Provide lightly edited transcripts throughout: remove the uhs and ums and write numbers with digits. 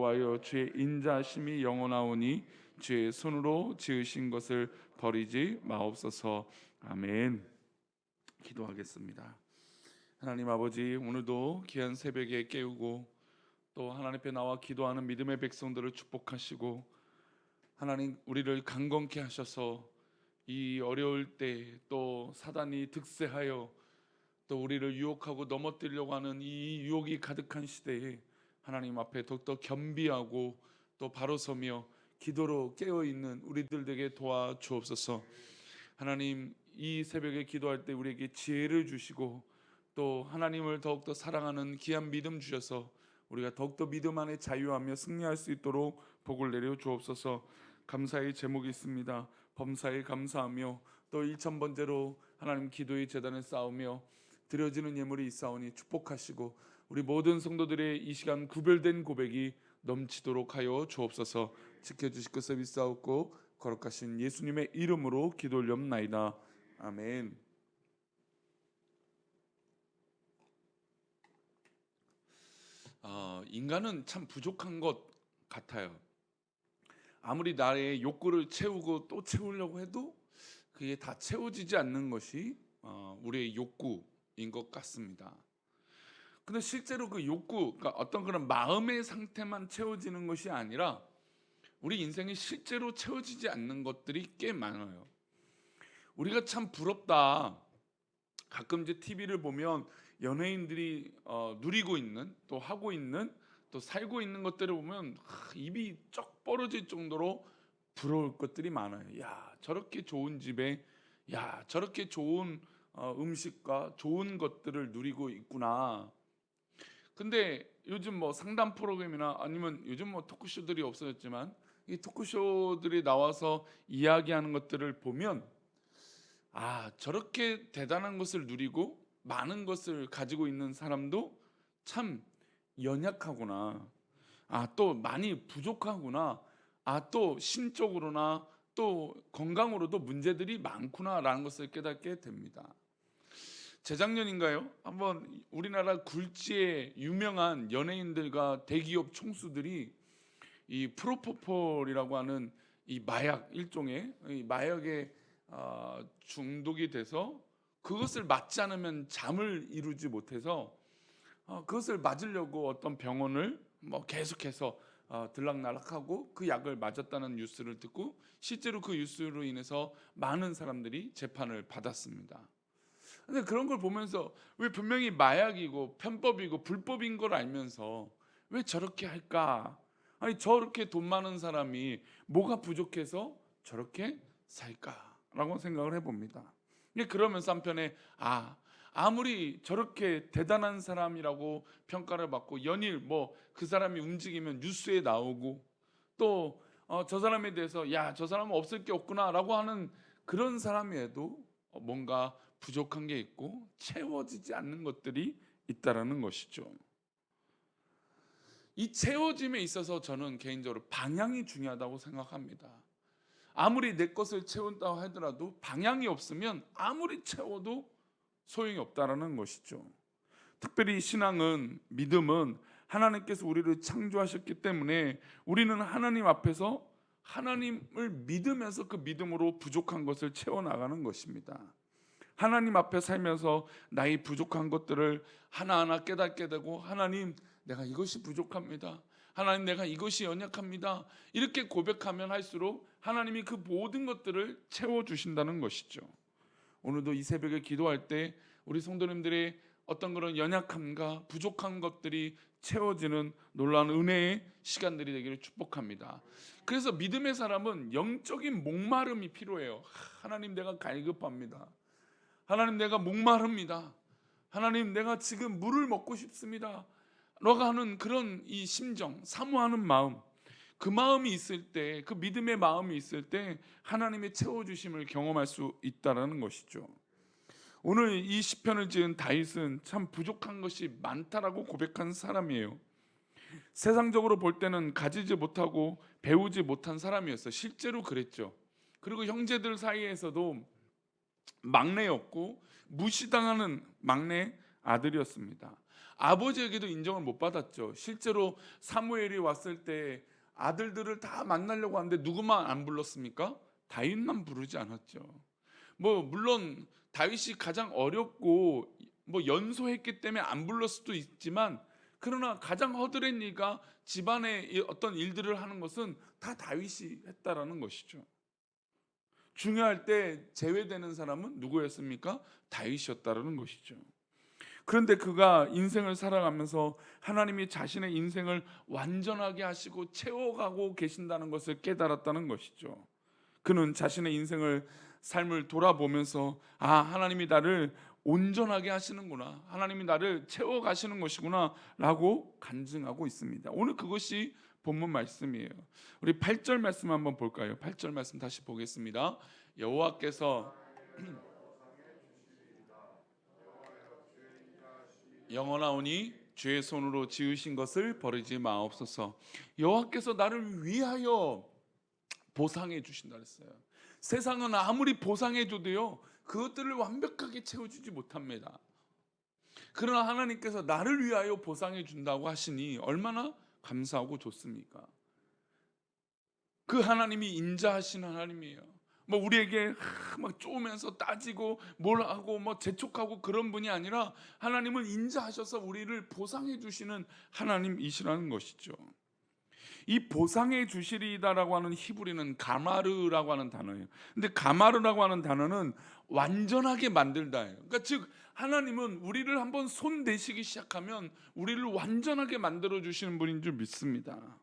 여호와여, 주의 인자심이 영원하오니 주의 손으로 지으신 것을 버리지 마옵소서. 아멘. 기도하겠습니다. 하나님 아버지, 오늘도 귀한 새벽에 깨우고 또 하나님 앞에 나와 기도하는 믿음의 백성들을 축복하시고, 하나님 우리를 강건케 하셔서 이 어려울 때 또 사단이 득세하여 또 우리를 유혹하고 넘어뜨리려고 하는 이 유혹이 가득한 시대에 하나님 앞에 더욱더 겸비하고 또 바로 서며 기도로 깨어있는 우리들 되게 도와주옵소서. 하나님, 이 새벽에 기도할 때 우리에게 지혜를 주시고 또 하나님을 더욱더 사랑하는 귀한 믿음 주셔서 우리가 더욱더 믿음 안에 자유하며 승리할 수 있도록 복을 내려 주옵소서. 감사의 제목이 있습니다. 범사에 감사하며 또 1000번째로 하나님 기도의 제단을 쌓으며 드려지는 예물이 있사오니 축복하시고 우리 모든 성도들의 이 시간 구별된 고백이 넘치도록 하여 주옵소서. 지켜주실 것을 믿사옵고 거룩하신 예수님의 이름으로 기도 올려옵나이다. 아멘. 인간은 참 부족한 것 같아요. 아무리 나의 욕구를 채우고 또 채우려고 해도 그게 다 채워지지 않는 것이 우리의 욕구인 것 같습니다. 근데 실제로 그 욕구, 그러니까 어떤 그런 마음의 상태만 채워지는 것이 아니라 우리 인생에 실제로 채워지지 않는 것들이 꽤 많아요. 우리가 참 부럽다. 가끔 이제 TV를 보면 연예인들이 누리고 있는 또 하고 있는 또 살고 있는 것들을 보면 입이 쩍 벌어질 정도로 부러울 것들이 많아요. 야, 저렇게 좋은 집에, 야, 저렇게 좋은 음식과 좋은 것들을 누리고 있구나. 근데 요즘 뭐 상담 프로그램이나 아니면 요즘 뭐 토크쇼들이 없어졌지만 이 토크쇼들이 나와서 이야기하는 것들을 보면, 저렇게 대단한 것을 누리고 많은 것을 가지고 있는 사람도 참 연약하구나. 또 많이 부족하구나. 또 심적으로나 또 건강으로도 문제들이 많구나라는 것을 깨닫게 됩니다. 재작년인가요? 한번 우리나라 굴지의 유명한 연예인들과 대기업 총수들이 이 프로포폴이라고 하는 이 마약, 일종의 이 마약에 중독이 돼서 그것을 맞지 않으면 잠을 이루지 못해서 그것을 맞으려고 어떤 병원을 뭐 계속해서 들락날락하고 그 약을 맞았다는 뉴스를 듣고 실제로 그 뉴스로 인해서 많은 사람들이 재판을 받았습니다. 근데 그런 걸 보면서 왜 분명히 마약이고 편법이고 불법인 걸 알면서 왜 저렇게 할까? 아니, 저렇게 돈 많은 사람이 뭐가 부족해서 저렇게 살까라고 생각을 해봅니다. 그러면서 한편에 아무리 저렇게 대단한 사람이라고 평가를 받고 연일 뭐 그 사람이 움직이면 뉴스에 나오고 또 저 사람에 대해서 야, 저 사람은 없을 게 없구나라고 하는 그런 사람에도 뭔가 부족한 게 있고 채워지지 않는 것들이 있다라는 것이죠. 이 채워짐에 있어서 저는 개인적으로 방향이 중요하다고 생각합니다. 아무리 내 것을 채운다고 하더라도 방향이 없으면 아무리 채워도 소용이 없다라는 것이죠. 특별히 신앙은, 믿음은 하나님께서 우리를 창조하셨기 때문에 우리는 하나님 앞에서 하나님을 믿으면서 그 믿음으로 부족한 것을 채워나가는 것입니다. 하나님 앞에 살면서 나의 부족한 것들을 하나하나 깨닫게 되고, 하나님, 내가 이것이 부족합니다. 하나님, 내가 이것이 연약합니다. 이렇게 고백하면 할수록 하나님이 그 모든 것들을 채워주신다는 것이죠. 오늘도 이 새벽에 기도할 때 우리 성도님들의 어떤 그런 연약함과 부족한 것들이 채워지는 놀라운 은혜의 시간들이 되기를 축복합니다. 그래서 믿음의 사람은 영적인 목마름이 필요해요. 하나님, 내가 갈급합니다. 하나님, 내가 목마릅니다. 하나님, 내가 지금 물을 먹고 싶습니다. 너가 하는 그런 이 심정, 사모하는 마음, 그 마음이 있을 때, 그 믿음의 마음이 있을 때 하나님의 채워주심을 경험할 수 있다는 것이죠. 오늘 이 시편을 지은 다윗은 참 부족한 것이 많다라고 고백한 사람이에요. 세상적으로 볼 때는 가지지 못하고 배우지 못한 사람이었어요. 실제로 그랬죠. 그리고 형제들 사이에서도 막내였고 무시당하는 막내 아들이었습니다. 아버지에게도 인정을 못 받았죠. 실제로 사무엘이 왔을 때 아들들을 다 만나려고 하는데 누구만 안 불렀습니까? 다윗만 부르지 않았죠. 뭐 물론 다윗이 가장 어렵고 뭐 연소했기 때문에 안 불렀을 수도 있지만, 그러나 가장 허드렛 일과 집안의 어떤 일들을 하는 것은 다 다윗이 했다라는 것이죠. 중요할 때 제외되는 사람은 누구였습니까? 다윗이었다라는 것이죠. 그런데 그가 인생을 살아가면서 하나님이 자신의 인생을 완전하게 하시고 채워가고 계신다는 것을 깨달았다는 것이죠. 그는 자신의 인생을 삶을 돌아보면서 하나님이 나를 온전하게 하시는구나, 하나님이 나를 채워가시는 것이구나 라고 간증하고 있습니다. 오늘 그것이 본문 말씀이에요. 우리 8절 말씀 한번 볼까요? 8절 말씀 다시 보겠습니다. 여호와께서 영원하오니 주의 손으로 지으신 것을 버리지 마옵소서. 여호와께서 나를 위하여 보상해 주신다 그랬어요. 세상은 아무리 보상해 줘도요, 그것들을 완벽하게 채워주지 못합니다. 그러나 하나님께서 나를 위하여 보상해 준다고 하시니 얼마나 감사하고 좋습니까? 그 하나님이 인자하신 하나님이에요. 뭐 우리에게 막 쪼으면서 따지고 뭘 하고 뭐 재촉하고 그런 분이 아니라, 하나님은 인자하셔서 우리를 보상해 주시는 하나님이시라는 것이죠. 이 보상해 주시리다라고 하는 히브리는 가마르라고 하는 단어예요. 근데 가마르라고 하는 단어는 완전하게 만들다예요. 그러니까 즉 하나님은 우리를 한번 손 대시기 시작하면 우리를 완전하게 만들어 주시는 분인 줄 믿습니다.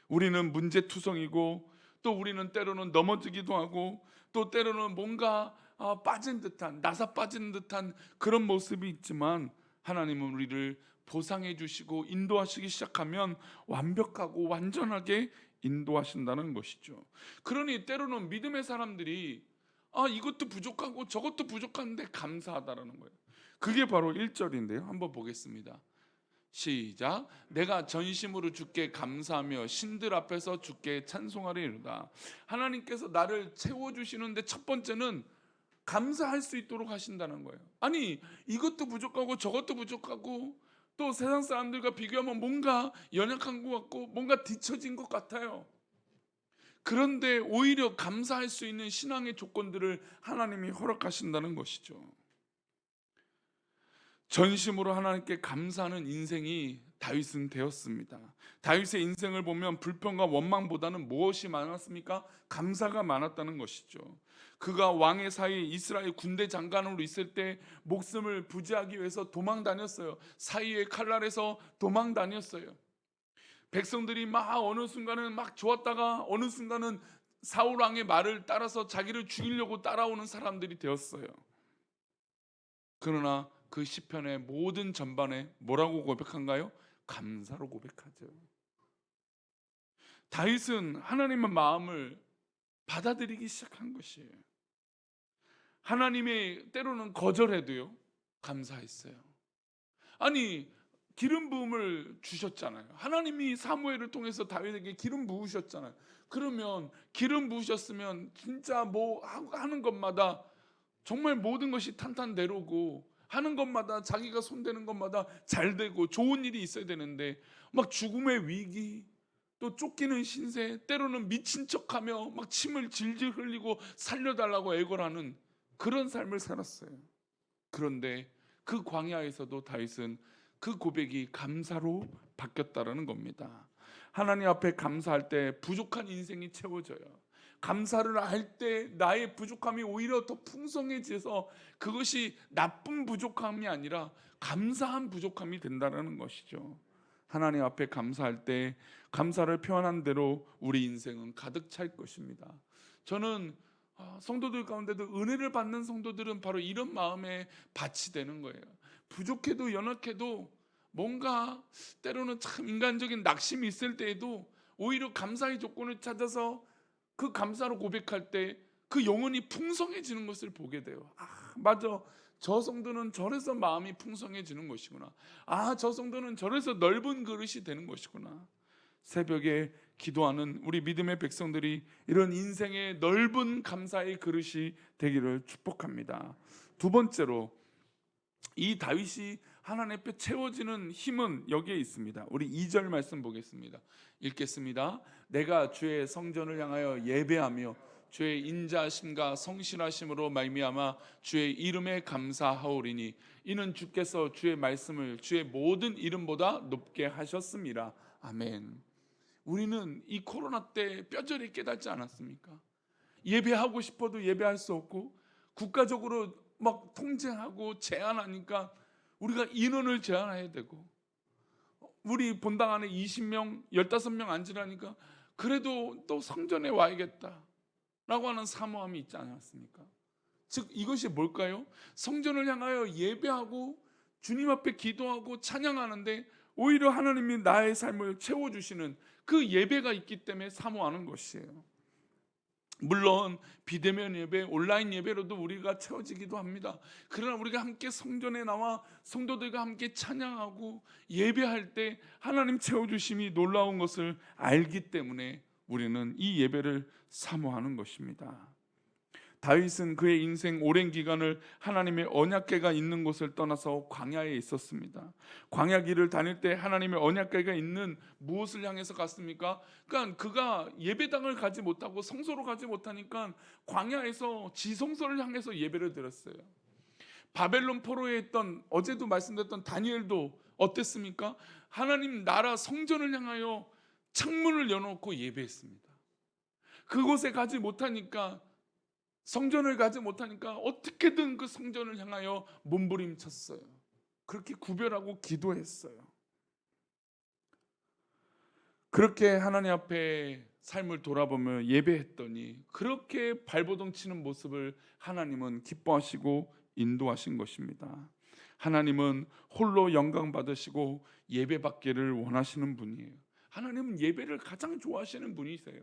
우리는 문제투성이고, 또 우리는 때로는 넘어지기도 하고, 또 때로는 뭔가 빠진 듯한, 나사 빠진 듯한 그런 모습이 있지만, 하나님은 우리를 보상해 주시고 인도하시기 시작하면 완벽하고 완전하게 인도하신다는 것이죠. 그러니 때로는 믿음의 사람들이 이것도 부족하고 저것도 부족한데 감사하다라는 거예요. 그게 바로 1절인데요. 한번 보겠습니다. 시작. 내가 전심으로 주께 감사하며 신들 앞에서 주께 찬송하리로다. 하나님께서 나를 채워주시는데 첫 번째는 감사할 수 있도록 하신다는 거예요. 아니 이것도 부족하고 저것도 부족하고, 또 세상 사람들과 비교하면 뭔가 연약한 것 같고 뭔가 뒤처진 것 같아요. 그런데 오히려 감사할 수 있는 신앙의 조건들을 하나님이 허락하신다는 것이죠. 전심으로 하나님께 감사하는 인생이 다윗은 되었습니다. 다윗의 인생을 보면 불평과 원망보다는 무엇이 많았습니까? 감사가 많았다는 것이죠. 그가 왕의 사이에 이스라엘 군대 장관으로 있을 때 목숨을 부지하기 위해서 도망 다녔어요. 사이의 칼날에서 도망 다녔어요. 백성들이 막 어느 순간은 막 좋았다가 어느 순간은 사울 왕의 말을 따라서 자기를 죽이려고 따라오는 사람들이 되었어요. 그러나 그 시편의 모든 전반에 뭐라고 고백한가요? 감사로 고백하죠. 다윗은 하나님의 마음을 받아들이기 시작한 것이에요. 하나님의 때로는 거절해도요 감사했어요. 아니 기름 부음을 주셨잖아요. 하나님이 사무엘을 통해서 다윗에게 기름 부으셨잖아요. 그러면 기름 부으셨으면 진짜 뭐 하는 것마다 정말 모든 것이 탄탄대로고, 하는 것마다 자기가 손대는 것마다 잘 되고 좋은 일이 있어야 되는데, 막 죽음의 위기, 또 쫓기는 신세, 때로는 미친 척하며 막 침을 질질 흘리고 살려달라고 애걸하는 그런 삶을 살았어요. 그런데 그 광야에서도 다윗은 그 고백이 감사로 바뀌었다라는 겁니다. 하나님 앞에 감사할 때 부족한 인생이 채워져요. 감사를 할 때 나의 부족함이 오히려 더 풍성해져서 그것이 나쁜 부족함이 아니라 감사한 부족함이 된다는 것이죠. 하나님 앞에 감사할 때 감사를 표현한 대로 우리 인생은 가득 찰 것입니다. 저는 성도들 가운데도 은혜를 받는 성도들은 바로 이런 마음에 밭이 되는 거예요. 부족해도 연약해도 뭔가 때로는 참 인간적인 낙심이 있을 때에도 오히려 감사의 조건을 찾아서 그 감사로 고백할 때 그 영혼이 풍성해지는 것을 보게 돼요. 맞아, 저 성도는 저래서 마음이 풍성해지는 것이구나. 저 성도는 저래서 넓은 그릇이 되는 것이구나. 새벽에 기도하는 우리 믿음의 백성들이 이런 인생의 넓은 감사의 그릇이 되기를 축복합니다. 두 번째로, 이 다윗이 하나님 앞에 채워지는 힘은 여기에 있습니다. 우리 2절 말씀 보겠습니다. 읽겠습니다. 내가 주의 성전을 향하여 예배하며 주의 인자하심과 성실하심으로 말미암아 주의 이름에 감사하오리니 이는 주께서 주의 말씀을 주의 모든 이름보다 높게 하셨습니다. 아멘. 우리는 이 코로나 때 뼈저리 깨닫지 않았습니까? 예배하고 싶어도 예배할 수 없고 국가적으로 막 통제하고 제한하니까 우리가 인원을 제한해야 되고, 우리 본당 안에 20명, 15명 앉으라니까 그래도 또 성전에 와야겠다 라고 하는 사모함이 있지 않았습니까? 즉 이것이 뭘까요? 성전을 향하여 예배하고 주님 앞에 기도하고 찬양하는데 오히려 하나님이 나의 삶을 채워주시는 그 예배가 있기 때문에 사모하는 것이에요. 물론 비대면 예배, 온라인 예배로도 우리가 채워지기도 합니다. 그러나 우리가 함께 성전에 나와 성도들과 함께 찬양하고 예배할 때 하나님 채워주심이 놀라운 것을 알기 때문에 우리는 이 예배를 사모하는 것입니다. 다윗은 그의 인생 오랜 기간을 하나님의 언약궤가 있는 곳을 떠나서 광야에 있었습니다. 광야 길을 다닐 때 하나님의 언약궤가 있는 무엇을 향해서 갔습니까? 그러니까 그가 예배당을 가지 못하고 성소로 가지 못하니까 광야에서 지성소를 향해서 예배를 드렸어요. 바벨론 포로에 있던, 어제도 말씀드렸던 다니엘도 어땠습니까? 하나님 나라 성전을 향하여 창문을 열어놓고 예배했습니다. 그곳에 가지 못하니까, 성전을 가지 못하니까 어떻게든 그 성전을 향하여 몸부림쳤어요. 그렇게 구별하고 기도했어요. 그렇게 하나님 앞에 삶을 돌아보며 예배했더니 그렇게 발버둥 치는 모습을 하나님은 기뻐하시고 인도하신 것입니다. 하나님은 홀로 영광 받으시고 예배 받기를 원하시는 분이에요. 하나님은 예배를 가장 좋아하시는 분이세요.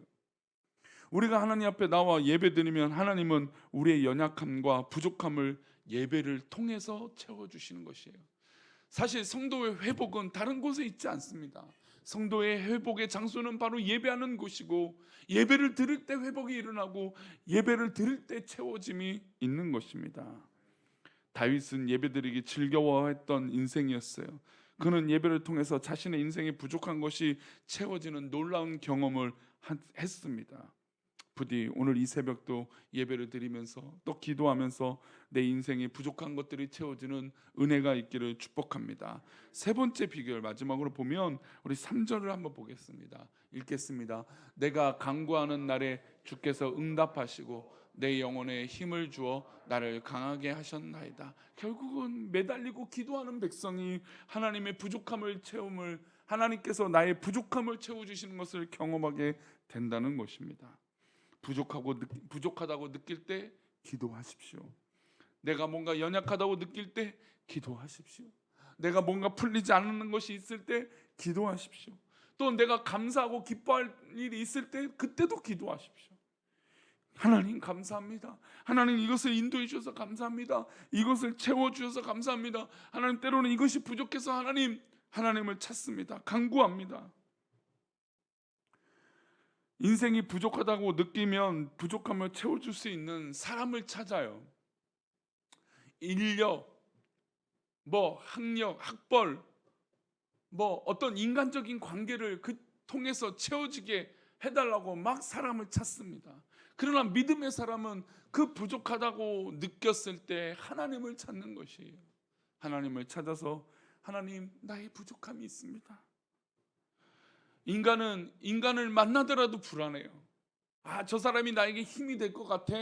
우리가 하나님 앞에 나와 예배드리면 하나님은 우리의 연약함과 부족함을 예배를 통해서 채워주시는 것이에요. 사실 성도의 회복은 다른 곳에 있지 않습니다. 성도의 회복의 장소는 바로 예배하는 곳이고, 예배를 드릴 때 회복이 일어나고 예배를 드릴 때 채워짐이 있는 것입니다. 다윗은 예배드리기 즐거워했던 인생이었어요. 그는 예배를 통해서 자신의 인생에 부족한 것이 채워지는 놀라운 경험을 했습니다. 부디 오늘 이 새벽도 예배를 드리면서 또 기도하면서 내 인생에 부족한 것들이 채워지는 은혜가 있기를 축복합니다. 세 번째 비결 마지막으로 보면 우리 3절을 한번 보겠습니다. 읽겠습니다. 내가 간구하는 날에 주께서 응답하시고 내 영혼에 힘을 주어 나를 강하게 하셨나이다. 결국은 매달리고 기도하는 백성이 하나님의 부족함을 채움을, 하나님께서 나의 부족함을 채워주시는 것을 경험하게 된다는 것입니다. 부족하다고 느낄 때 기도하십시오. 내가 뭔가 연약하다고 느낄 때 기도하십시오. 내가 뭔가 풀리지 않는 것이 있을 때 기도하십시오. 또 내가 감사하고 기뻐할 일이 있을 때 그때도 기도하십시오. 하나님 감사합니다. 하나님 이것을 인도해 주셔서 감사합니다. 이것을 채워 주셔서 감사합니다. 하나님 때로는 이것이 부족해서 하나님을 찾습니다. 간구합니다. 인생이 부족하다고 느끼면 부족함을 채워줄 수 있는 사람을 찾아요. 인력, 학력, 학벌, 어떤 인간적인 관계를 통해서 채워지게 해달라고 막 사람을 찾습니다. 그러나 믿음의 사람은 그 부족하다고 느꼈을 때 하나님을 찾는 것이에요. 하나님을 찾아서 하나님 나의 부족함이 있습니다. 인간을 만나더라도 불안해요. 저 사람이 나에게 힘이 될 것 같아.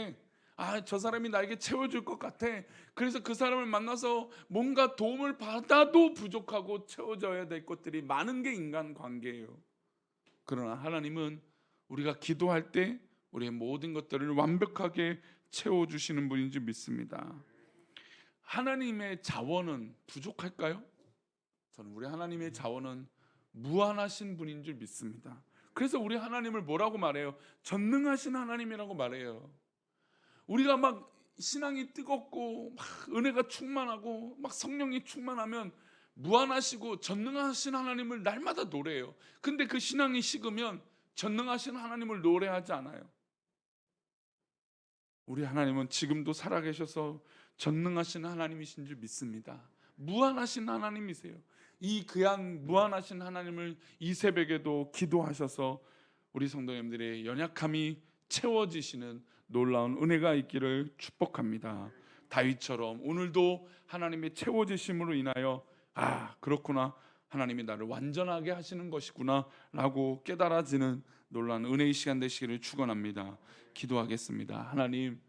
저 사람이 나에게 채워줄 것 같아. 그래서 그 사람을 만나서 뭔가 도움을 받아도 부족하고 채워져야 될 것들이 많은 게 인간관계예요. 그러나 하나님은 우리가 기도할 때 우리의 모든 것들을 완벽하게 채워주시는 분인 줄 믿습니다. 하나님의 자원은 부족할까요? 저는 우리 하나님의 자원은 무한하신 분인 줄 믿습니다. 그래서 우리 하나님을 뭐라고 말해요? 전능하신 하나님이라고 말해요. 우리가 막 신앙이 뜨겁고 막 은혜가 충만하고 막 성령이 충만하면 무한하시고 전능하신 하나님을 날마다 노래해요. 근데 그 신앙이 식으면 전능하신 하나님을 노래하지 않아요. 우리 하나님은 지금도 살아계셔서 전능하신 하나님이신 줄 믿습니다. 무한하신 하나님이세요. 이 귀한 무한하신 하나님을 이 새벽에도 기도하셔서 우리 성도님들의 연약함이 채워지시는 놀라운 은혜가 있기를 축복합니다. 다윗처럼 오늘도 하나님의 채워지심으로 인하여 그렇구나, 하나님이 나를 완전하게 하시는 것이구나 라고 깨달아지는 놀라운 은혜의 시간 되시기를 축원합니다. 기도하겠습니다. 하나님,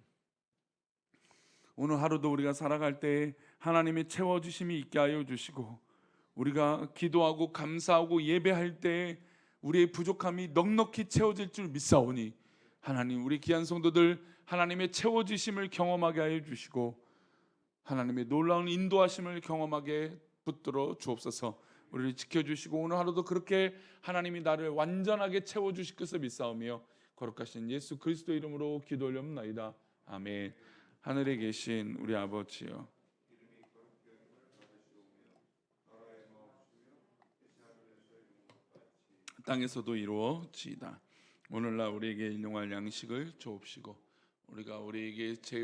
오늘 하루도 우리가 살아갈 때 하나님의 채워주심이 있게 하여 주시고, 우리가 기도하고 감사하고 예배할 때 우리의 부족함이 넉넉히 채워질 줄 믿사오니, 하나님, 우리 귀한 성도들 하나님의 채워주심을 경험하게 하여 주시고 하나님의 놀라운 인도하심을 경험하게 붙들어 주옵소서. 우리를 지켜주시고 오늘 하루도 그렇게 하나님이 나를 완전하게 채워주실 것을 믿사오며 거룩하신 예수 그리스도 이름으로 기도 올려옵나이다. 아멘. 하늘에 계신 우리 아버지여, 땅에서도 이루어지이다. 오늘날 우리에게 일용할 양식을 주옵시고, 우리가 우리에게 죄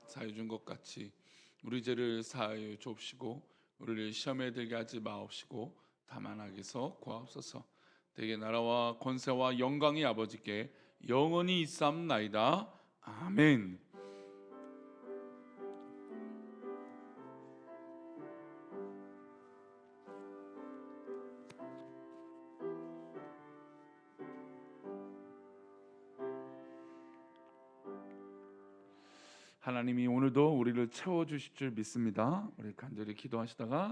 사해 준 것 같이 우리 죄를 사하여 주옵시고, 우리를 시험에 들게 하지 마옵시고 다만 악에서 구하옵소서. 대개 나라와 권세와 영광이 아버지께 영원히 있사옵나이다. 아멘. 하나님이 오늘도 우리를 채워주실 줄 믿습니다. 우리 간절히 기도하시다가